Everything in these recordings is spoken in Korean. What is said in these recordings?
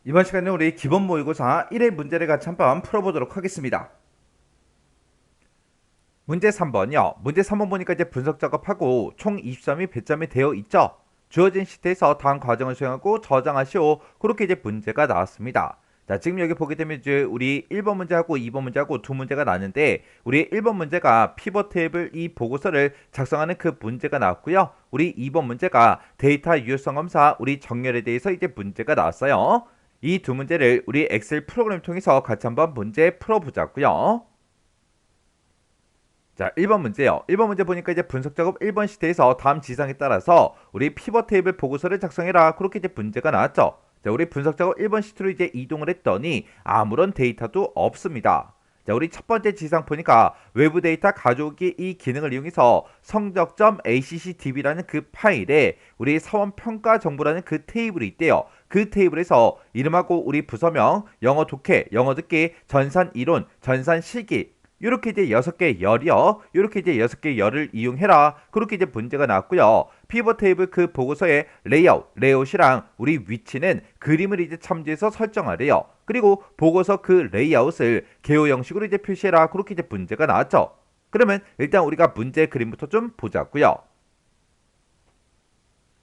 이번 시간에 우리 기본 모의고사 1회 문제를 같이 한번 풀어보도록 하겠습니다. 문제 3번이요. 문제 3번 보니까 이제 분석 작업하고 총 20점이 배점이 되어 있죠. 주어진 시트에서 다음 과정을 수행하고 저장하시오. 그렇게 이제 문제가 나왔습니다. 자, 지금 여기 보게 되면 이제 우리 1번 문제하고 2번 문제하고 두 문제가 나왔는데, 우리 1번 문제가 피벗 테이블 이 보고서를 작성하는 그 문제가 나왔고요. 우리 2번 문제가 데이터 유효성 검사 우리 정렬에 대해서 이제 문제가 나왔어요. 이 두 문제를 우리 엑셀 프로그램을 통해서 같이 한번 문제 풀어보자고요. 자, 1번 문제요. 1번 문제 보니까 이제 분석 작업 1번 시트에서 다음 지상에 따라서 우리 피벗 테이블 보고서를 작성해라. 그렇게 이제 문제가 나왔죠. 자, 우리 분석 작업 1번 시트로 이제 이동을 했더니 아무런 데이터도 없습니다. 자, 우리 첫 번째 지상 보니까 외부 데이터 가져오기 이 기능을 이용해서 성적.accdb라는 그 파일에 우리 사원 평가 정보라는 그 테이블이 있대요. 그 테이블에서 이름하고 우리 부서명, 영어 독해, 영어 듣기, 전산 이론, 전산 실기 이렇게 이제 6개 열이요. 이렇게 이제 6개 열을 이용해라. 그렇게 이제 문제가 나왔고요. 피벗 테이블 그 보고서의 레이아웃이랑 우리 위치는 그림을 이제 참조해서 설정하래요. 그리고 보고서 그 레이아웃을 개요 형식으로 이제 표시해라. 그렇게 이제 문제가 나왔죠. 그러면 일단 우리가 문제 그림부터 좀 보자고요.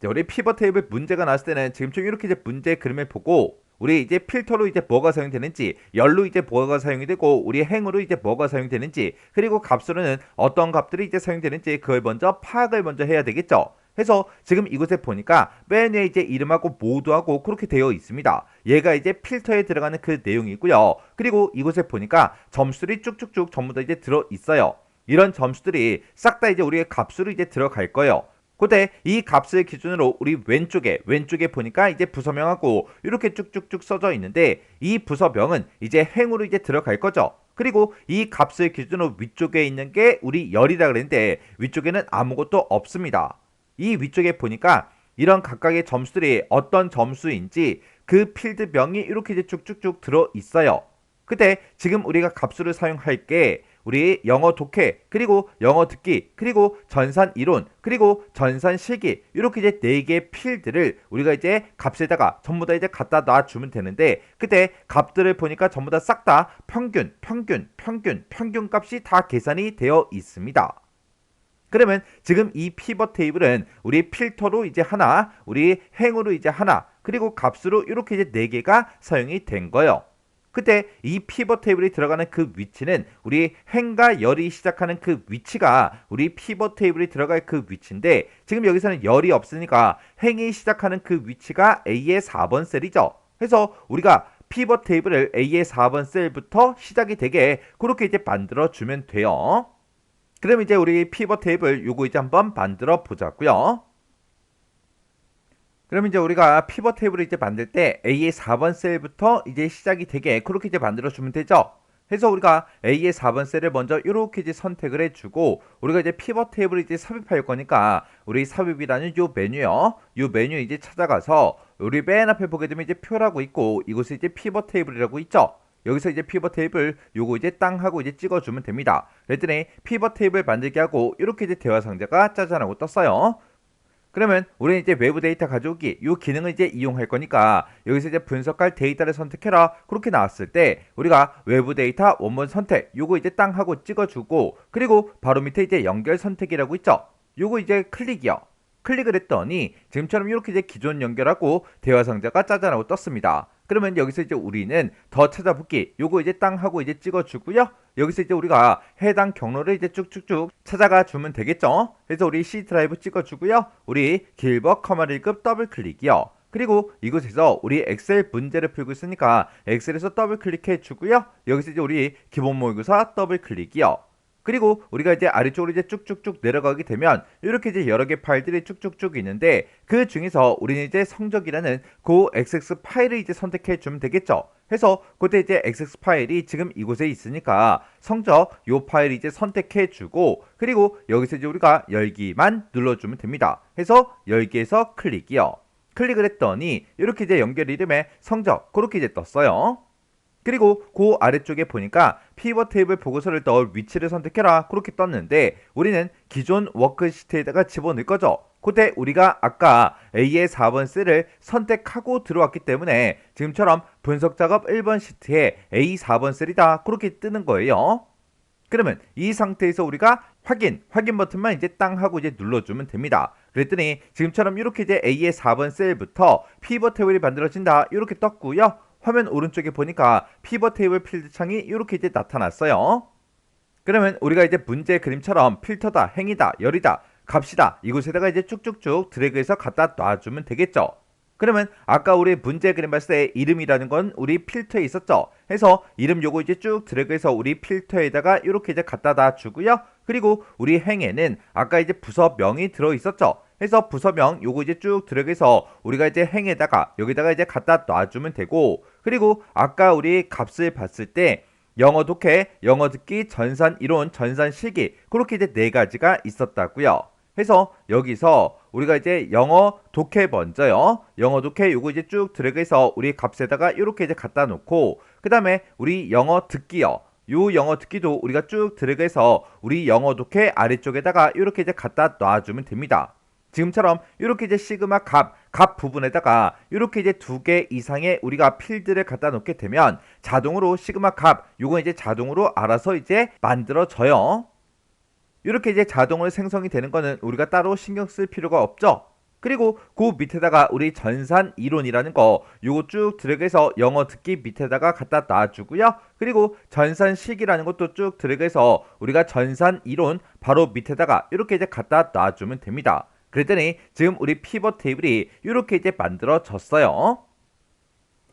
우리 피벗 테이블 문제가 나왔을 때는 지금처럼 이렇게 이제 문제 그림을 보고 우리 이제 필터로 이제 뭐가 사용되는지, 열로 이제 뭐가 사용이 되고, 우리 행으로 이제 뭐가 사용되는지, 그리고 값으로는 어떤 값들이 이제 사용되는지 그걸 먼저 파악을 먼저 해야 되겠죠. 해서 지금 이곳에 보니까 맨 위에 이제 이름하고 모두하고 그렇게 되어 있습니다. 얘가 이제 필터에 들어가는 그 내용이고요. 그리고 이곳에 보니까 점수들이 쭉쭉쭉 전부 다 이제 들어 있어요. 이런 점수들이 싹 다 이제 우리의 값으로 이제 들어갈 거예요. 그때 이 값을 기준으로 우리 왼쪽에 보니까 이제 부서명하고 이렇게 쭉쭉쭉 써져 있는데, 이 부서명은 이제 행으로 이제 들어갈 거죠. 그리고 이 값을 기준으로 위쪽에 있는 게 우리 열이라 그랬는데 위쪽에는 아무것도 없습니다. 이 위쪽에 보니까 이런 각각의 점수들이 어떤 점수인지 그 필드명이 이렇게 이제 쭉쭉쭉 들어 있어요. 그때 지금 우리가 값수를 사용할 게 우리 영어 독해, 그리고 영어 듣기, 그리고 전산 이론, 그리고 전산 실기 이렇게 이제 4개의 필드를 우리가 이제 값에다가 전부 다 이제 갖다 놔주면 되는데, 그때 값들을 보니까 전부 다 싹 다 평균 값이 다 계산이 되어 있습니다. 그러면 지금 이 피벗 테이블은 우리 필터로 이제 하나, 우리 행으로 이제 하나, 그리고 값으로 이렇게 이제 4개가 사용이 된 거예요. 그때 이 피벗 테이블이 들어가는 그 위치는 우리 행과 열이 시작하는 그 위치가 우리 피벗 테이블이 들어갈 그 위치인데, 지금 여기서는 열이 없으니까 행이 시작하는 그 위치가 A의 4번 셀이죠. 그래서 우리가 피벗 테이블을 A의 4번 셀부터 시작이 되게 그렇게 이제 만들어 주면 돼요. 그럼 이제 우리 피벗 테이블 요거 이제 한번 만들어 보자고요. 그럼 이제 우리가 피벗 테이블을 이제 만들 때 A의 4번 셀부터 이제 시작이 되게 그렇게 이제 만들어 주면 되죠. 그래서 우리가 A의 4번 셀을 먼저 이렇게 이제 선택을 해주고, 우리가 이제 피벗 테이블을 이제 삽입할 거니까 우리 삽입이라는 요 메뉴요. 요 메뉴 이제 찾아가서 우리 맨 앞에 보게 되면 이제 표라고 있고, 이곳에 이제 피벗 테이블이라고 있죠. 여기서 이제 피벗 테이블 요거 이제 땅 하고 이제 찍어주면 됩니다. 그랬더니 피벗 테이블 만들기 하고 이렇게 이제 대화 상자가 짜잔하고 떴어요. 그러면 우리는 이제 외부 데이터 가져오기 이 기능을 이제 이용할 거니까 여기서 이제 분석할 데이터를 선택해라 그렇게 나왔을 때, 우리가 외부 데이터 원본 선택 요거 이제 땅 하고 찍어주고, 그리고 바로 밑에 이제 연결 선택이라고 있죠. 요거 이제 클릭이요. 클릭을 했더니 지금처럼 이렇게 이제 기존 연결하고 대화 상자가 짜잔하고 떴습니다. 그러면 여기서 이제 우리는 더 찾아보기 요거 이제 땅 하고 이제 찍어주고요. 여기서 이제 우리가 해당 경로를 이제 쭉쭉쭉 찾아가 주면 되겠죠. 그래서 우리 C 드라이브 찍어주고요. 우리 길버 커마 1급 더블 클릭이요. 그리고 이곳에서 우리 엑셀 문제를 풀고 있으니까 엑셀에서 더블 클릭해 주고요. 여기서 이제 우리 기본 모의고사 더블 클릭이요. 그리고 우리가 이제 아래쪽으로 이제 쭉쭉쭉 내려가게 되면 이렇게 이제 여러 개 파일들이 쭉쭉쭉 있는데, 그 중에서 우리는 이제 성적이라는 그 XX 파일을 이제 선택해 주면 되겠죠. 해서 그때 이제 XX 파일이 지금 이곳에 있으니까 성적 요 파일 이제 선택해 주고, 그리고 여기서 이제 우리가 열기만 눌러주면 됩니다. 해서 열기에서 클릭이요. 클릭을 했더니 이렇게 이제 연결 이름에 성적 그렇게 이제 떴어요. 그리고 그 아래쪽에 보니까 피벗 테이블 보고서를 넣을 위치를 선택해라 그렇게 떴는데, 우리는 기존 워크시트에다가 집어넣을 거죠. 그때 우리가 아까 A의 4번 셀을 선택하고 들어왔기 때문에 지금처럼 분석 작업 1번 시트에 A 4번 셀이다 그렇게 뜨는 거예요. 그러면 이 상태에서 우리가 확인 버튼만 이제 땅 하고 이제 눌러주면 됩니다. 그랬더니 지금처럼 이렇게 이제 A의 4번 셀부터 피벗 테이블이 만들어진다 이렇게 떴고요. 화면 오른쪽에 보니까 피벗 테이블 필드 창이 이렇게 이제 나타났어요. 그러면 우리가 이제 문제 그림처럼 필터다, 행이다, 열이다, 값이다 이곳에다가 이제 쭉쭉쭉 드래그해서 갖다 놔주면 되겠죠. 그러면 아까 우리 문제 그림 봤을 때 이름이라는 건 우리 필터에 있었죠. 해서 이름 요거 이제 쭉 드래그해서 우리 필터에다가 이렇게 이제 갖다 놔주고요. 그리고 우리 행에는 아까 이제 부서명이 들어 있었죠. 해서 부서명 요거 이제 쭉 드래그해서 우리가 이제 행에다가 여기다가 이제 갖다 놔주면 되고, 그리고 아까 우리 값을 봤을 때 영어 독해, 영어 듣기, 전산 이론, 전산 실기 그렇게 이제 네 가지가 있었다고요. 해서 여기서 우리가 이제 영어 독해 먼저요. 영어 독해 요거 이제 쭉 드래그해서 우리 값에다가 이렇게 이제 갖다 놓고, 그 다음에 우리 영어 듣기요. 요 영어 듣기도 우리가 쭉 드래그해서 우리 영어 독해 아래쪽에다가 이렇게 이제 갖다 놔주면 됩니다. 지금처럼 이렇게 이제 시그마 값 부분에다가 이렇게 이제 2개 이상의 우리가 필드를 갖다 놓게 되면 자동으로 시그마 값 요거 이제 자동으로 알아서 이제 만들어져요. 이렇게 이제 자동으로 생성이 되는 거는 우리가 따로 신경 쓸 필요가 없죠. 그리고 그 밑에다가 우리 전산 이론이라는 거 요거 쭉 드래그해서 영어 듣기 밑에다가 갖다 놔주고요. 그리고 전산 실기라는 것도 쭉 드래그해서 우리가 전산 이론 바로 밑에다가 이렇게 이제 갖다 놔주면 됩니다. 그랬더니 지금 우리 피벗 테이블이 이렇게 이제 만들어졌어요.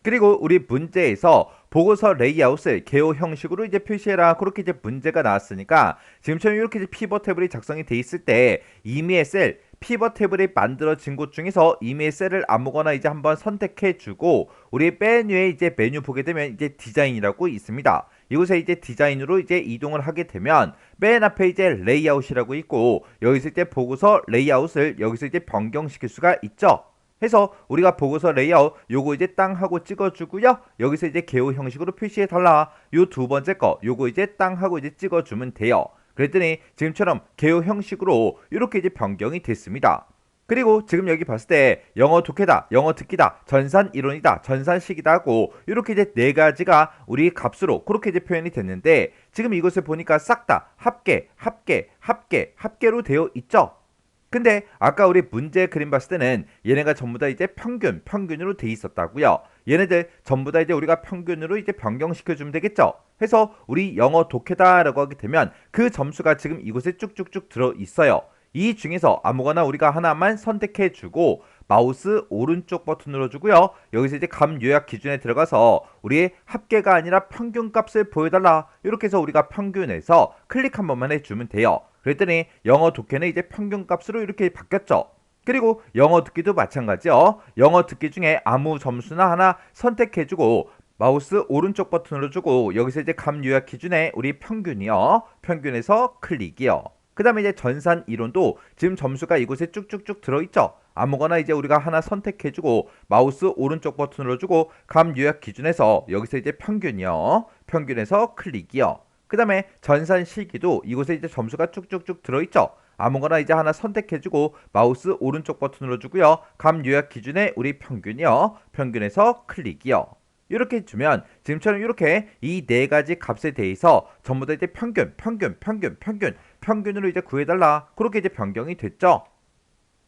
그리고 우리 문제에서 보고서 레이아웃을 개요 형식으로 이제 표시해라 그렇게 이제 문제가 나왔으니까 지금처럼 이렇게 이제 피벗 테이블이 작성이 돼 있을 때 임의의 셀 피벗 테이블이 만들어진 곳 중에서 임의의 셀을 아무거나 이제 한번 선택해 주고 우리 메뉴에 이제 메뉴 보게 되면 이제 디자인이라고 있습니다. 이곳에 이제 디자인으로 이제 이동을 하게 되면 맨 앞에 이제 레이아웃이라고 있고 여기서 이제 보고서 레이아웃을 여기서 이제 변경시킬 수가 있죠. 해서 우리가 보고서 레이아웃 요거 이제 땅 하고 찍어주고요. 여기서 이제 개요 형식으로 표시해 달라. 요 두 번째 거 요거 이제 땅 하고 이제 찍어주면 돼요. 그랬더니 지금처럼 개요 형식으로 이렇게 이제 변경이 됐습니다. 그리고 지금 여기 봤을 때 영어 독해다, 영어 듣기다, 전산 이론이다, 전산 식이다 하고 이렇게 이제 네 가지가 우리 값으로 그렇게 이제 표현이 됐는데 지금 이것을 보니까 싹 다 합계로 되어 있죠. 근데 아까 우리 문제 그림 봤을 때는 얘네가 전부 다 이제 평균으로 돼 있었다고요. 얘네들 전부 다 이제 우리가 평균으로 이제 변경시켜 주면 되겠죠. 해서 우리 영어 독해다라고 하게 되면 그 점수가 지금 이곳에 쭉쭉쭉 들어 있어요. 이 중에서 아무거나 우리가 하나만 선택해 주고 마우스 오른쪽 버튼 눌러주고요. 여기서 이제 값 요약 기준에 들어가서 우리의 합계가 아니라 평균 값을 보여달라. 이렇게 해서 우리가 평균에서 클릭 한 번만 해주면 돼요. 그랬더니 영어 독해는 이제 평균 값으로 이렇게 바뀌었죠. 그리고 영어 듣기도 마찬가지요. 영어 듣기 중에 아무 점수나 하나 선택해주고 마우스 오른쪽 버튼으로 주고 여기서 이제 값 요약 기준에 우리 평균이요. 평균에서 클릭이요. 그 다음에 이제 전산 이론도 지금 점수가 이곳에 쭉쭉쭉 들어있죠. 아무거나 이제 우리가 하나 선택해주고 마우스 오른쪽 버튼으로 주고 값 요약 기준에서 여기서 이제 평균이요. 평균에서 클릭이요. 그 다음에 전산 실기도 이곳에 이제 점수가 쭉쭉쭉 들어있죠. 아무거나 이제 하나 선택해주고 마우스 오른쪽 버튼으로 주고요. 값 요약 기준에 우리 평균이요. 평균에서 클릭이요. 이렇게 주면 지금처럼 이렇게 이 네 가지 값에 대해서 전부 다 이제 평균으로 이제 구해달라. 그렇게 이제 변경이 됐죠.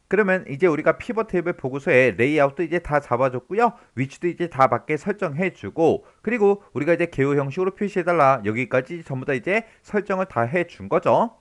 그러면 이제 우리가 피벗 테이블 보고서에 레이아웃도 이제 다 잡아줬고요. 위치도 이제 다 맞게 설정해주고 그리고 우리가 이제 개요 형식으로 표시해달라. 여기까지 전부 다 이제 설정을 다 해준 거죠.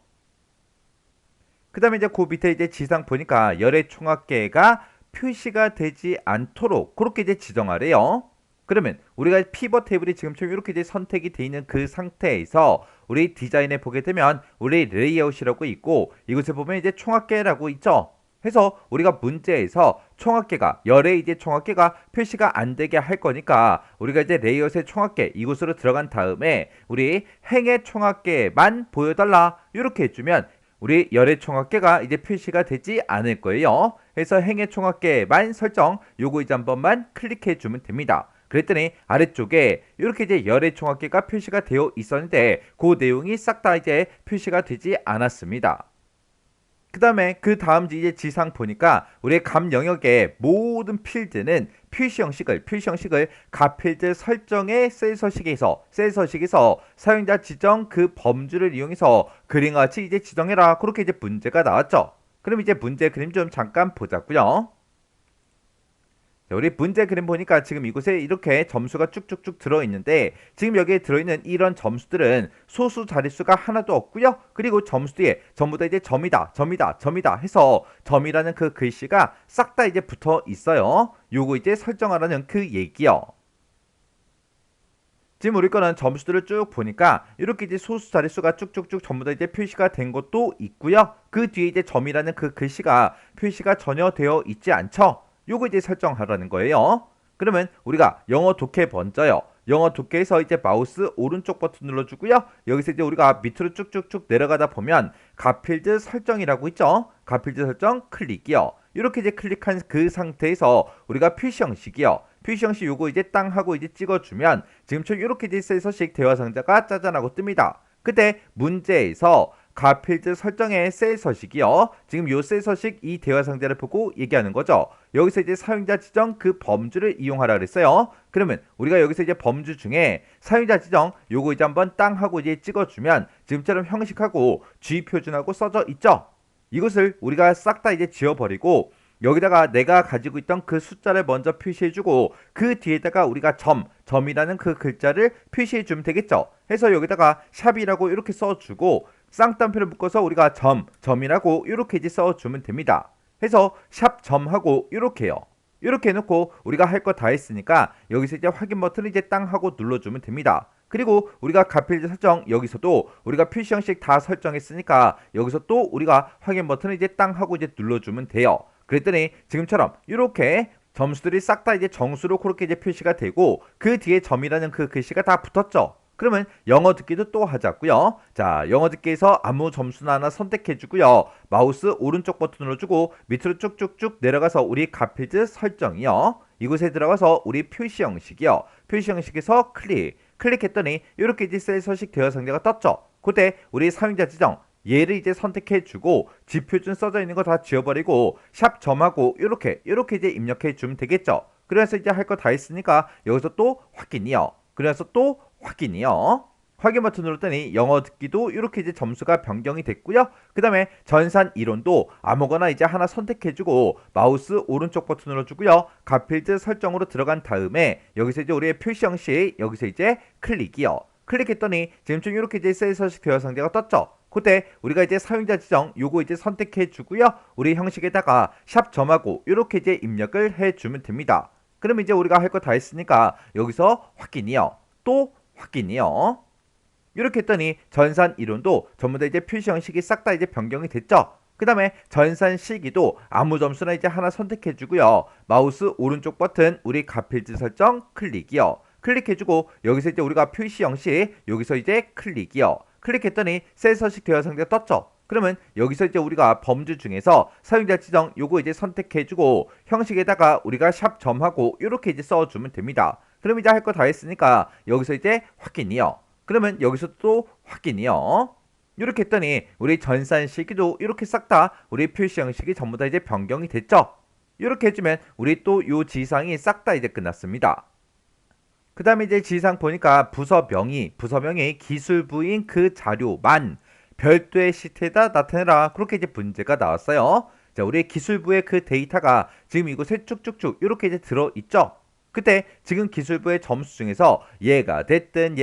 그 다음에 이제 그 밑에 이제 지상 보니까 열의 총합계가 표시가 되지 않도록 그렇게 이제 지정하래요. 그러면 우리가 피벗 테이블이 지금처럼 이렇게 이제 선택이 되어 있는 그 상태에서 우리 디자인에 보게 되면 우리 레이아웃이라고 있고 이곳에 보면 이제 총합계라고 있죠. 해서 우리가 문제에서 총합계가 열의 이제 총합계가 표시가 안 되게 할 거니까 우리가 이제 레이아웃의 총합계 이곳으로 들어간 다음에 우리 행의 총합계만 보여달라 이렇게 해주면 우리 열의 총합계가 이제 표시가 되지 않을 거예요. 해서 행의 총합계만 설정 요거 이제 한 번만 클릭해 주면 됩니다. 그랬더니 아래쪽에 이렇게 이제 열의 총합계가 표시가 되어 있었는데 그 내용이 싹 다 이제 표시가 되지 않았습니다. 그 다음에 그 다음 이제 지상 보니까 우리의 값 영역의 모든 필드는 표시 형식을 값필드 설정의 셀 서식에서 사용자 지정 그 범주를 이용해서 그림과 같이 이제 지정해라. 그렇게 이제 문제가 나왔죠. 그럼 이제 문제 그림 좀 잠깐 보자고요. 자, 우리 문제 그림 보니까 지금 이곳에 이렇게 점수가 쭉쭉쭉 들어있는데 지금 여기에 들어있는 이런 점수들은 소수 자릿수가 하나도 없고요. 그리고 점수 뒤에 전부 다 이제 점이다 해서 점이라는 그 글씨가 싹 다 이제 붙어 있어요. 요거 이제 설정하라는 그 얘기요. 지금 우리 거는 점수들을 쭉 보니까 이렇게 이제 소수 자릿수가 쭉쭉쭉 전부 다 이제 표시가 된 것도 있고요. 그 뒤에 이제 점이라는 그 글씨가 표시가 전혀 되어 있지 않죠. 요거 이제 설정하라는 거예요. 그러면 우리가 영어 독해 먼저요. 영어 독해에서 이제 마우스 오른쪽 버튼 눌러주고요. 여기서 이제 우리가 밑으로 쭉쭉쭉 내려가다 보면 가필드 설정이라고 있죠. 가필드 설정 클릭이요. 이렇게 이제 클릭한 그 상태에서 우리가 표시 형식이요. 표시 형식 요거 이제 땅 하고 이제 찍어주면 지금처럼 이렇게 이제 셀 서식 대화 상자가 짜잔하고 뜹니다. 그때 문제에서 가필드 설정의 셀 서식이요. 지금 요 셀 서식 이 대화 상자를 보고 얘기하는 거죠. 여기서 이제 사용자 지정 그 범주를 이용하라 그랬어요. 그러면 우리가 여기서 이제 범주 중에 사용자 지정 요거 이제 한번 땅 하고 이제 찍어주면 지금처럼 형식하고 G 표준하고 써져 있죠. 이것을 우리가 싹 다 이제 지워버리고 여기다가 내가 가지고 있던 그 숫자를 먼저 표시해주고 그 뒤에다가 우리가 점이라는 그 글자를 표시해주면 되겠죠. 해서 여기다가 샵이라고 이렇게 써주고 쌍따옴표를 묶어서 우리가 점이라고 이렇게 이제 써주면 됩니다. 해서 샵 점하고 이렇게요. 이렇게 해놓고 우리가 할 거 다 했으니까 여기서 이제 확인 버튼을 이제 땅 하고 눌러주면 됩니다. 그리고 우리가 가필드 설정 여기서도 우리가 표시 형식 다 설정했으니까 여기서 또 우리가 확인 버튼을 이제 땅 하고 이제 눌러주면 돼요. 그랬더니 지금처럼 이렇게 점수들이 싹 다 이제 정수로 그렇게 이제 표시가 되고 그 뒤에 점이라는 그 글씨가 다 붙었죠. 그러면 영어 듣기도 또 하자고요. 자, 영어 듣기에서 아무 점수나 하나 선택해주고요. 마우스 오른쪽 버튼 눌러주고 밑으로 쭉쭉쭉 내려가서 우리 가필드 설정이요. 이곳에 들어가서 우리 표시 형식이요. 표시 형식에서 클릭했더니 이렇게 이제 셀 서식 대화 상자가 떴죠. 그때 우리 사용자 지정 얘를 이제 선택해주고 지표준 써져 있는 거 다 지워버리고 샵 점하고 이렇게 이제 입력해주면 되겠죠. 그래서 이제 할 거 다 했으니까 여기서 또 확인이요. 그래서 또 확인이요. 확인 버튼 눌렀더니 영어 듣기도 이렇게 이제 점수가 변경이 됐고요. 그 다음에 전산 이론도 아무거나 이제 하나 선택해주고 마우스 오른쪽 버튼 눌러주고요. 가필드 설정으로 들어간 다음에 여기서 이제 우리의 표시 형식 여기서 이제 클릭이요. 클릭했더니 지금쯤 이렇게 이제 셀 서식 대화 상자가 떴죠. 그때 우리가 이제 사용자 지정 요거 이제 선택해 주고요. 우리 형식에다가 샵 점하고 이렇게 이제 입력을 해 주면 됩니다. 그럼 이제 우리가 할 거 다 했으니까 여기서 확인이요. 또 확인이요. 이렇게 했더니 전산 이론도 전부 다 이제 표시 형식이 싹 다 이제 변경이 됐죠. 그 다음에 전산 시기도 아무 점수나 이제 하나 선택해 주고요. 마우스 오른쪽 버튼 우리 가필드 설정 클릭이요. 클릭해주고 여기서 이제 우리가 표시 형식 여기서 이제 클릭이요. 클릭했더니 셀 서식 대화 상자가 떴죠. 그러면 여기서 이제 우리가 범주 중에서 사용자 지정 요거 이제 선택해주고 형식에다가 우리가 샵 점하고 이렇게 이제 써주면 됩니다. 그럼 이제 할 거 다 했으니까 여기서 이제 확인이요. 그러면 여기서 또 확인이요. 이렇게 했더니 우리 전산 시기도 이렇게 싹 다 우리 표시 형식이 전부 다 이제 변경이 됐죠. 이렇게 해주면 우리 또 요 지상이 싹 다 이제 끝났습니다. 그 다음에 이제 지상 보니까 부서명이 기술부인 그 자료만 별도의 시트에다 나타내라. 그렇게 이제 문제가 나왔어요. 자, 우리 기술부의 그 데이터가 지금 이곳에 쭉쭉쭉 이렇게 이제 들어있죠. 그때 지금 기술부의 점수 중에서 얘가 됐든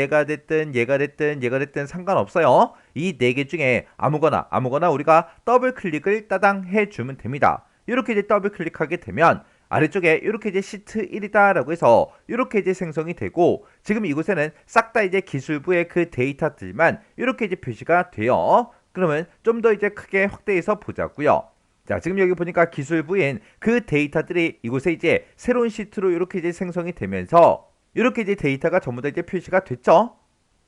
상관없어요. 이 네 개 중에 아무거나 우리가 더블 클릭을 따당 해주면 됩니다. 이렇게 이제 더블 클릭하게 되면 아래쪽에 이렇게 이제 시트 1이다라고 해서 이렇게 이제 생성이 되고 지금 이곳에는 싹 다 이제 기술부의 그 데이터들만 이렇게 이제 표시가 돼요. 그러면 좀 더 이제 크게 확대해서 보자고요. 자, 지금 여기 보니까 기술부인 그 데이터들이 이곳에 이제 새로운 시트로 이렇게 이제 생성이 되면서 이렇게 이제 데이터가 전부 다 이제 표시가 됐죠.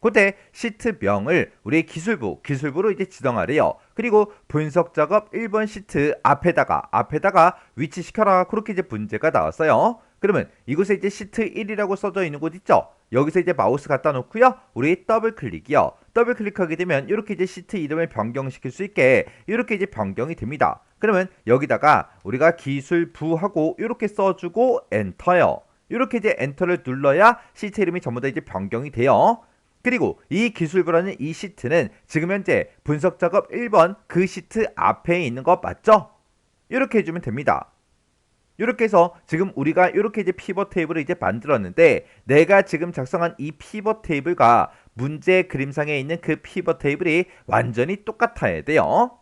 그때 시트명을 우리 기술부로 이제 지정하래요. 그리고 분석 작업 1번 시트 앞에다가 위치시켜라. 그렇게 이제 문제가 나왔어요. 그러면 이곳에 이제 시트 1이라고 써져 있는 곳 있죠? 여기서 이제 마우스 갖다 놓고요. 우리 더블 클릭이요. 더블 클릭하게 되면 이렇게 이제 시트 이름을 변경시킬 수 있게 이렇게 이제 변경이 됩니다. 그러면 여기다가 우리가 기술부하고 이렇게 써주고 엔터요. 이렇게 이제 엔터를 눌러야 시트 이름이 전부 다 이제 변경이 돼요. 그리고 이 기술부라는 이 시트는 지금 현재 분석 작업 1번 그 시트 앞에 있는 거 맞죠? 이렇게 해주면 됩니다. 이렇게 해서 지금 우리가 이렇게 이제 피벗 테이블을 이제 만들었는데 내가 지금 작성한 이 피벗 테이블과 문제 그림상에 있는 그 피벗 테이블이 완전히 똑같아야 돼요.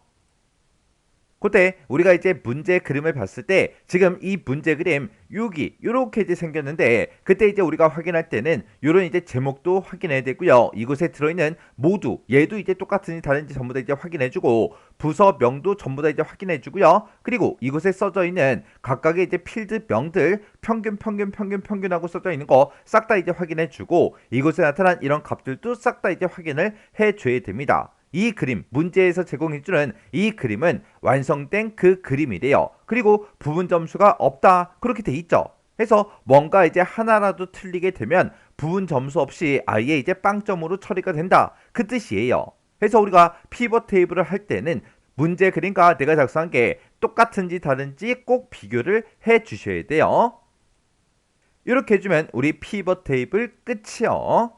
그때 우리가 이제 문제 그림을 봤을 때 지금 이 문제 그림 여기 이렇게 이제 생겼는데 그때 이제 우리가 확인할 때는 이런 이제 제목도 확인해야 되고요. 이곳에 들어있는 모두 얘도 이제 똑같은지 다른지 전부 다 이제 확인해주고 부서명도 전부 다 이제 확인해주고요. 그리고 이곳에 써져 있는 각각의 이제 필드명들 평균하고 써져 있는 거 싹 다 이제 확인해주고 이곳에 나타난 이런 값들도 싹 다 이제 확인을 해줘야 됩니다. 이 그림, 문제에서 제공해주는 이 그림은 완성된 그 그림이래요. 그리고 부분 점수가 없다. 그렇게 돼 있죠. 해서 뭔가 이제 하나라도 틀리게 되면 부분 점수 없이 아예 이제 빵점으로 처리가 된다. 그 뜻이에요. 해서 우리가 피벗 테이블을 할 때는 문제 그림과 내가 작성한 게 똑같은지 다른지 꼭 비교를 해 주셔야 돼요. 이렇게 해주면 우리 피벗 테이블 끝이요.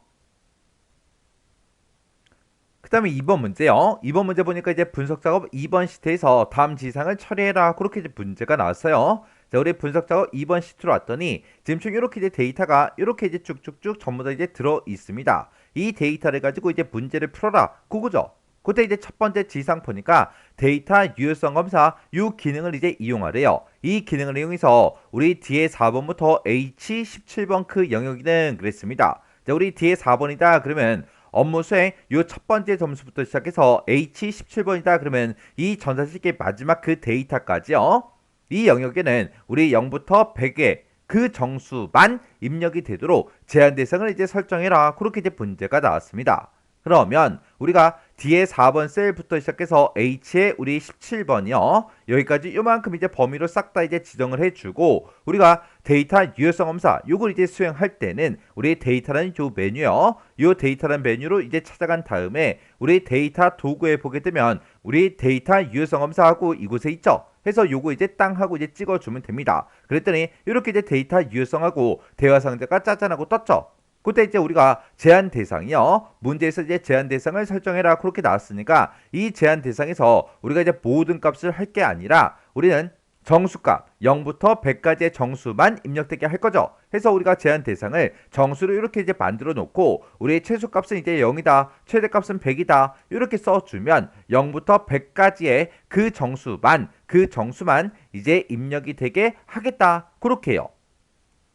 그 다음에 2번 문제요. 2번 문제 보니까 이제 분석 작업 2번 시트에서 다음 지상을 처리해라. 그렇게 이제 문제가 나왔어요. 자, 우리 분석 작업 2번 시트로 왔더니 지금 총 이렇게 이제 데이터가 이렇게 이제 쭉쭉쭉 전부 다 이제 들어 있습니다. 이 데이터를 가지고 이제 문제를 풀어라. 그거죠. 그때 이제 첫 번째 지상 보니까 데이터 유효성 검사 이 기능을 이제 이용하래요. 이 기능을 이용해서 우리 뒤에 4번부터 H17번 그 영역이는 그랬습니다. 자, 우리 뒤에 4번이다 그러면 업무 수행 요 첫 번째 점수부터 시작해서 H17번이다 그러면 이 전자식의 마지막 그 데이터까지요. 이 영역에는 우리 0부터 100의 그 정수만 입력이 되도록 제한 대상을 이제 설정해라. 그렇게 이제 문제가 나왔습니다. 그러면 우리가 뒤에 4번 셀부터 시작해서 H에 우리 17번이요. 여기까지 요만큼 이제 범위로 싹 다 이제 지정을 해주고 우리가 데이터 유효성 검사 요걸 이제 수행할 때는 우리 데이터라는 요 메뉴요. 요 데이터라는 메뉴로 이제 찾아간 다음에 우리 데이터 도구에 보게 되면 우리 데이터 유효성 검사하고 이곳에 있죠. 해서 요거 이제 땅 하고 이제 찍어주면 됩니다. 그랬더니 이렇게 이제 데이터 유효성하고 대화 상자가 짜잔하고 떴죠. 그때 이제 우리가 제한 대상이요. 문제에서 이제 제한 대상을 설정해라. 그렇게 나왔으니까 이 제한 대상에서 우리가 이제 모든 값을 할 게 아니라 우리는 정수값 0부터 100까지의 정수만 입력되게 할 거죠. 해서 우리가 제한 대상을 정수로 이렇게 이제 만들어 놓고 우리의 최소값은 이제 0이다. 최대값은 100이다. 이렇게 써주면 0부터 100까지의 그 정수만 이제 입력이 되게 하겠다. 그렇게 해요.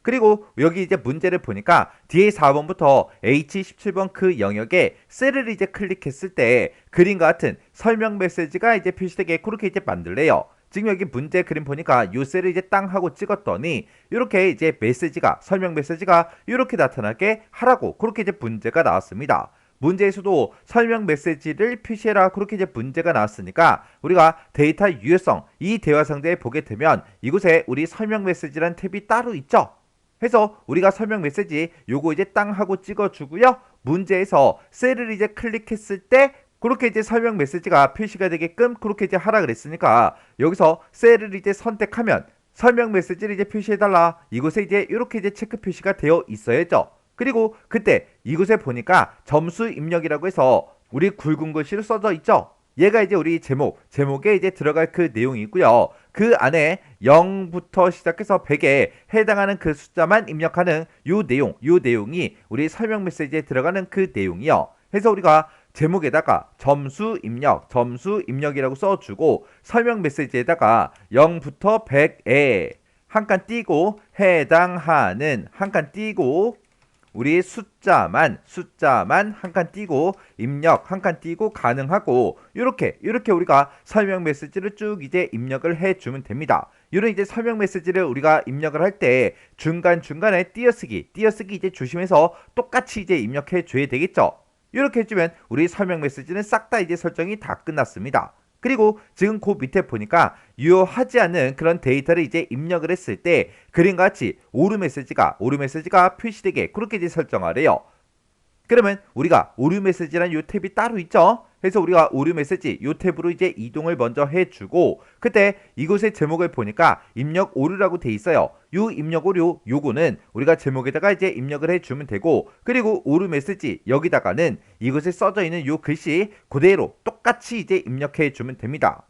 그리고 여기 이제 문제를 보니까 뒤에 4번부터 H17번 그 영역에 셀을 이제 클릭했을 때 그림과 같은 설명 메시지가 이제 표시되게 그렇게 이제 만들래요. 지금 여기 문제 그림 보니까 요 셀을 이제 땅 하고 찍었더니 이렇게 이제 메시지가 설명 메시지가 이렇게 나타나게 하라고 그렇게 이제 문제가 나왔습니다. 문제에서도 설명 메시지를 표시해라 그렇게 이제 문제가 나왔으니까 우리가 데이터 유효성 이 대화 상자에 보게 되면 이곳에 우리 설명 메시지라는 탭이 따로 있죠. 해서 우리가 설명 메시지 요거 이제 땅 하고 찍어주고요. 문제에서 셀을 이제 클릭했을 때 그렇게 이제 설명 메시지가 표시가 되게끔 그렇게 이제 하라 그랬으니까 여기서 셀을 이제 선택하면 설명 메시지를 이제 표시해달라. 이곳에 이제 이렇게 이제 체크 표시가 되어 있어야죠. 그리고 그때 이곳에 보니까 점수 입력이라고 해서 우리 굵은 글씨로 써져 있죠. 얘가 이제 우리 제목에 이제 들어갈 그 내용이고요. 그 안에 0부터 시작해서 100에 해당하는 그 숫자만 입력하는 요 내용이 우리 설명 메시지에 들어가는 그 내용이요. 해서 우리가 제목에다가 점수 입력이라고 써주고 설명 메시지에다가 0부터 100에 한 칸 띄고 해당하는 한 칸 띄고 우리 숫자만 한 칸 띄고 입력 한 칸 띄고 가능하고 이렇게 우리가 설명 메시지를 쭉 이제 입력을 해주면 됩니다. 이런 이제 설명 메시지를 우리가 입력을 할 때 중간중간에 띄어쓰기 이제 조심해서 똑같이 이제 입력해 줘야 되겠죠. 이렇게 해주면 우리 설명 메시지는 싹 다 이제 설정이 다 끝났습니다. 그리고 지금 그 밑에 보니까 유효하지 않은 그런 데이터를 이제 입력을 했을 때 그림과 같이 오류 메시지가 표시되게 그렇게 이제 설정하래요. 그러면 우리가 오류 메시지라는 요 탭이 따로 있죠. 그래서 우리가 오류 메시지 요 탭으로 이제 이동을 먼저 해주고 그때 이곳의 제목을 보니까 입력 오류라고 돼 있어요. 요 입력 오류 요거는 우리가 제목에다가 이제 입력을 해주면 되고 그리고 오류 메시지 여기다가는 이곳에 써져 있는 요 글씨 그대로 똑같이 이제 입력해 주면 됩니다.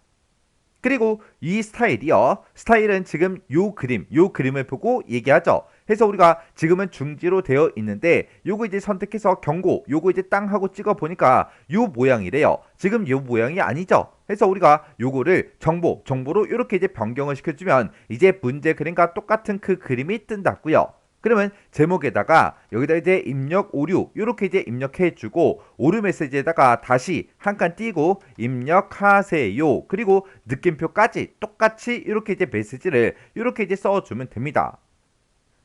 그리고 이 스타일은 지금 요 그림을 보고 얘기하죠. 해서 우리가 지금은 중지로 되어 있는데 요거 이제 선택해서 경고 요거 이제 땅 하고 찍어 보니까 요 모양이래요. 지금 요 모양이 아니죠. 해서 우리가 요거를 정보로 이렇게 이제 변경을 시켜주면 이제 문제 그림과 똑같은 그 그림이 뜬다고요. 그러면 제목에다가 여기다 이제 입력 오류 이렇게 이제 입력해주고 오류 메시지에다가 다시 한 칸 띄고 입력하세요. 그리고 느낌표까지 똑같이 이렇게 이제 메시지를 이렇게 이제 써주면 됩니다.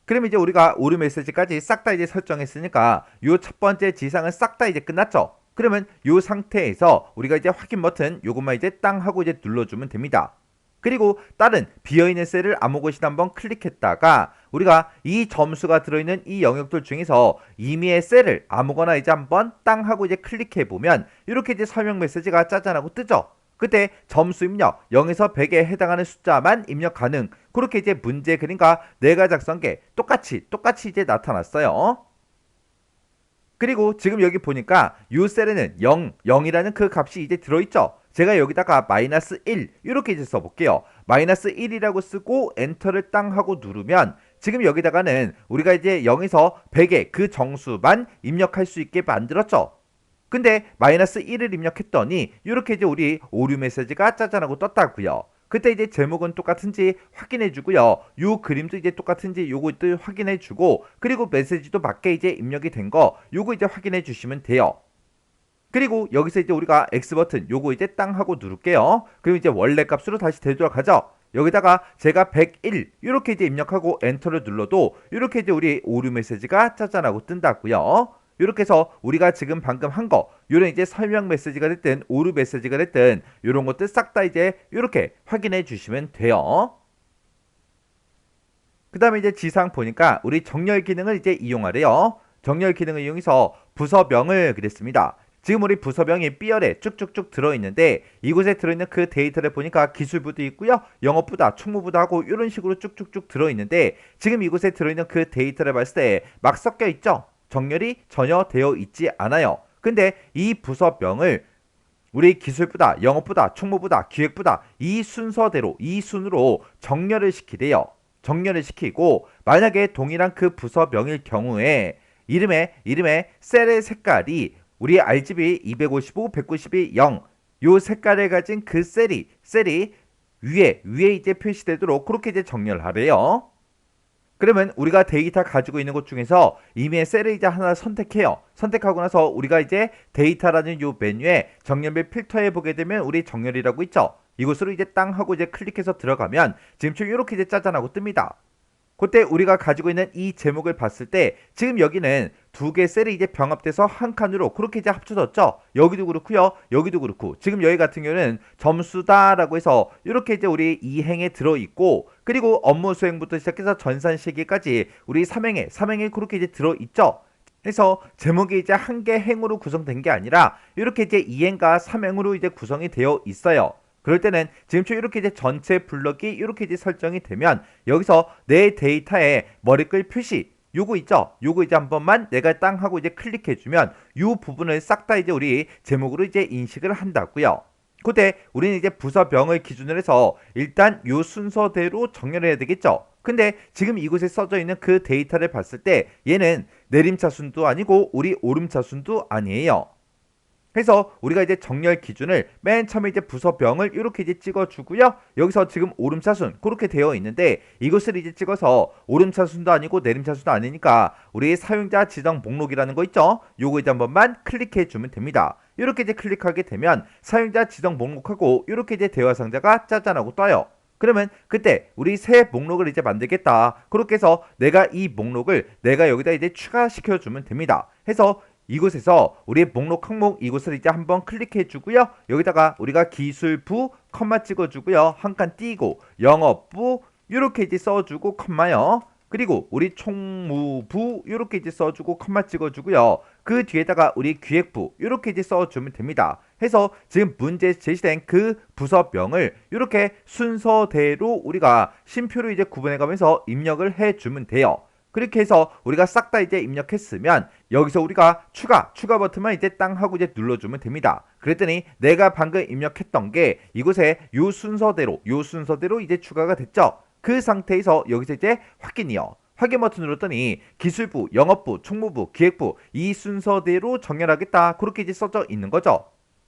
그럼 이제 우리가 오류 메시지까지 싹 다 이제 설정했으니까 요 첫 번째 지상은 싹 다 이제 끝났죠. 그러면 요 상태에서 우리가 이제 확인 버튼 요것만 이제 땅 하고 이제 눌러주면 됩니다. 그리고 다른 비어있는 셀을 아무 곳이나 한번 클릭했다가 우리가 이 점수가 들어있는 이 영역들 중에서 임의의 셀을 아무거나 이제 한번 땅 하고 이제 클릭해보면 이렇게 이제 설명 메시지가 짜잔하고 뜨죠. 그때 점수 입력 0에서 100에 해당하는 숫자만 입력 가능. 그렇게 이제 문제 그림과 내가 작성한 게 똑같이 이제 나타났어요. 그리고 지금 여기 보니까 이 셀에는 0이라는 그 값이 이제 들어있죠. 제가 여기다가 -1 이렇게 이제 써볼게요. -1이라고 쓰고 엔터를 땅 하고 누르면 지금 여기다가는 우리가 이제 0에서 100의 그 정수만 입력할 수 있게 만들었죠. 근데 -1을 입력했더니 이렇게 이제 우리 오류 메시지가 짜잔하고 떴다고요. 그때 이제 제목은 똑같은지 확인해주고요. 요 그림도 이제 똑같은지 요것도 확인해주고 그리고 메시지도 맞게 이제 입력이 된 거 요거 이제 확인해주시면 돼요. 그리고 여기서 이제 우리가 X버튼 요거 이제 땅 하고 누를게요. 그리고 이제 원래 값으로 다시 되돌아가죠. 여기다가 제가 101 이렇게 이제 입력하고 엔터를 눌러도 이렇게 이제 우리 오류 메시지가 짜잔하고 뜬다고요. 이렇게 해서 우리가 지금 방금 한 거 요런 이제 설명 메시지가 됐든 오류 메시지가 됐든 요런 것들 싹 다 이제 이렇게 확인해 주시면 돼요. 그 다음에 이제 지상 보니까 우리 정렬 기능을 이제 이용하래요. 정렬 기능을 이용해서 부서명을 그렸습니다. 지금 우리 부서명이 B열에 쭉쭉쭉 들어있는데 이곳에 들어있는 그 데이터를 보니까 기술부도 있고요. 영업부다, 총무부다 하고 이런 식으로 쭉쭉쭉 들어있는데 지금 이곳에 들어있는 그 데이터를 봤을 때 막 섞여 있죠. 정렬이 전혀 되어 있지 않아요. 근데 이 부서명을 우리 기술부다, 영업부다, 총무부다, 기획부다 이 순서대로 이 순으로 정렬을 시키래요. 정렬을 시키고 만약에 동일한 그 부서명일 경우에 이름에 셀의 색깔이 우리 RGB 255, 192, 0 요 색깔을 가진 그 셀이 위에 이제 표시되도록 그렇게 이제 정렬을 하래요. 그러면 우리가 데이터 가지고 있는 것 중에서 이미의 셀을 이제 하나 선택해요. 선택하고 나서 우리가 이제 데이터라는 요 메뉴에 정렬 필터에 보게 되면 우리 정렬이라고 있죠. 이곳으로 이제 땅 하고 이제 클릭해서 들어가면 지금처럼 이렇게 이제 짜잔하고 뜹니다. 그때 우리가 가지고 있는 이 제목을 봤을 때 지금 여기는 두 개 셀이 이제 병합돼서 한 칸으로 그렇게 이제 합쳐졌죠. 여기도 그렇고요. 여기도 그렇고 지금 여기 같은 경우는 점수다라고 해서 이렇게 이제 우리 2행에 들어있고 그리고 업무 수행부터 시작해서 전산 시기까지 우리 3행에 그렇게 이제 들어있죠. 그래서 제목이 이제 한 개 행으로 구성된 게 아니라 이렇게 이제 2행과 3행으로 이제 구성이 되어 있어요. 그럴 때는 지금처럼 이렇게 이제 전체 블럭이 이렇게 이제 설정이 되면 여기서 내 데이터에 머리글 표시 요거 있죠? 요거 이제 한 번만 내가 땅 하고 이제 클릭해주면 요 부분을 싹 다 이제 우리 제목으로 이제 인식을 한다고요. 그때 우리는 이제 부서명을 기준으로 해서 일단 요 순서대로 정렬해야 되겠죠? 근데 지금 이곳에 써져 있는 그 데이터를 봤을 때 얘는 내림차순도 아니고 우리 오름차순도 아니에요. 그래서 우리가 이제 정렬 기준을 맨 처음에 이제 부서명을 이렇게 이제 찍어주고요. 여기서 지금 오름차순 그렇게 되어 있는데 이것을 이제 찍어서 오름차순도 아니고 내림차순도 아니니까 우리 사용자 지정 목록이라는 거 있죠. 요거 이제 한 번만 클릭해 주면 됩니다. 이렇게 이제 클릭하게 되면 사용자 지정 목록하고 이렇게 이제 대화 상자가 짜잔하고 떠요. 그러면 그때 우리 새 목록을 이제 만들겠다. 그렇게 해서 내가 이 목록을 내가 여기다 이제 추가시켜 주면 됩니다. 해서 이곳에서 우리의 목록 항목 이곳을 이제 한번 클릭해 주고요. 여기다가 우리가 기술부 컴마 찍어주고요. 한 칸 띄고 영업부 이렇게 이제 써주고 컴마요. 그리고 우리 총무부 이렇게 이제 써주고 컴마 찍어주고요. 그 뒤에다가 우리 기획부 이렇게 이제 써주면 됩니다. 해서 지금 문제 제시된 그 부서명을 이렇게 순서대로 우리가 쉼표로 이제 구분해가면서 입력을 해주면 돼요. 그렇게 해서 우리가 싹 다 이제 입력했으면 여기서 우리가 추가 버튼만 이제 땅 하고 이제 눌러주면 됩니다. 그랬더니 내가 방금 입력했던 게 이곳에 요 순서대로 이제 추가가 됐죠. 그 상태에서 여기서 이제 확인이요. 확인 버튼 눌렀더니 기술부, 영업부, 총무부, 기획부 이 순서대로 정렬하겠다. 그렇게 이제 써져 있는 거죠.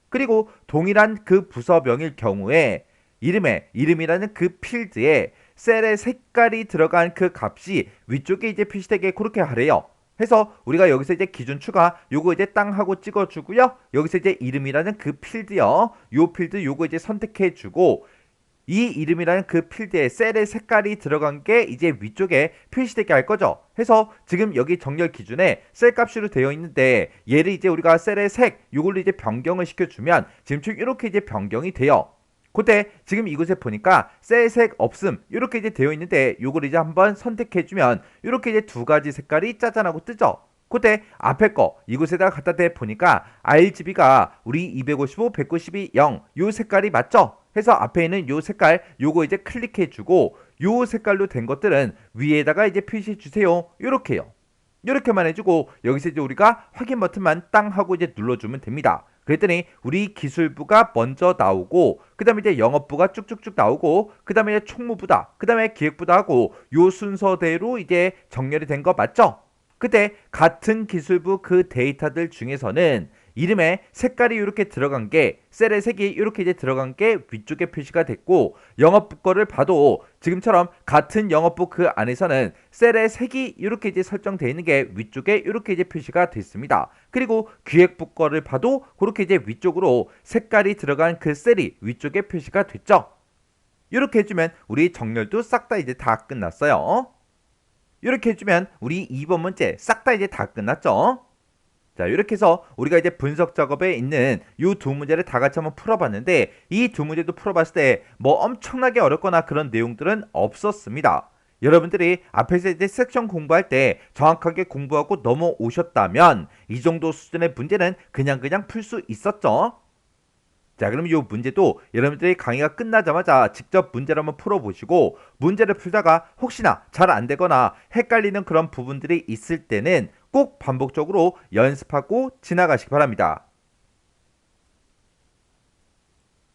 그리고 동일한 그 부서명일 경우에 이름이라는 그 필드에 셀의 색깔이 들어간 그 값이 위쪽에 이제 표시되게 그렇게 하래요. 해서 우리가 여기서 이제 기준 추가 요거 이제 땅 하고 찍어주고요. 여기서 이제 이름이라는 그 필드요. 요 필드 요거 이제 선택해주고 이 이름이라는 그 필드에 셀의 색깔이 들어간 게 이제 위쪽에 표시되게 할 거죠. 해서 지금 여기 정렬 기준에 셀 값으로 되어 있는데 얘를 이제 우리가 셀의 색 요걸로 이제 변경을 시켜주면 지금 이렇게 이제 변경이 돼요. 그때 지금 이곳에 보니까 셀 색 없음 이렇게 이제 되어 있는데 요걸 이제 한번 선택해주면 이렇게 이제 두 가지 색깔이 짜잔하고 뜨죠. 그때 앞에 거 이곳에다가 갖다 대 보니까 RGB가 우리 255, 192, 0 요 색깔이 맞죠? 해서 앞에 있는 요 색깔 요거 이제 클릭해주고 요 색깔로 된 것들은 위에다가 이제 표시해 주세요. 요렇게요. 요렇게만 해주고 여기서 이제 우리가 확인 버튼만 땅 하고 이제 눌러주면 됩니다. 그랬더니 우리 기술부가 먼저 나오고 그 다음에 이제 영업부가 쭉쭉쭉 나오고 그 다음에 이제 총무부다 그 다음에 기획부다 하고 요 순서대로 이제 정렬이 된 거 맞죠? 그때 같은 기술부 그 데이터들 중에서는 이름에 색깔이 이렇게 들어간 게 셀의 색이 이렇게 이제 들어간 게 위쪽에 표시가 됐고 영업부 거를 봐도 지금처럼 같은 영업부 그 안에서는 셀의 색이 이렇게 이제 설정되어 있는 게 위쪽에 이렇게 이제 표시가 됐습니다. 그리고 기획부 거를 봐도 그렇게 이제 위쪽으로 색깔이 들어간 그 셀이 위쪽에 표시가 됐죠. 이렇게 해주면 우리 정렬도 싹 다 이제 다 끝났어요. 이렇게 해주면 우리 2번 문제 싹 다 이제 다 끝났죠. 자, 이렇게 해서 우리가 이제 분석 작업에 있는 이 두 문제를 다 같이 한번 풀어봤는데 이 두 문제도 풀어봤을 때 뭐 엄청나게 어렵거나 그런 내용들은 없었습니다. 여러분들이 앞에서 이제 섹션 공부할 때 정확하게 공부하고 넘어오셨다면 이 정도 수준의 문제는 그냥 풀 수 있었죠. 자, 그럼 이 문제도 여러분들이 강의가 끝나자마자 직접 문제를 한번 풀어보시고 문제를 풀다가 혹시나 잘 안되거나 헷갈리는 그런 부분들이 있을 때는 꼭 반복적으로 연습하고 지나가시기 바랍니다.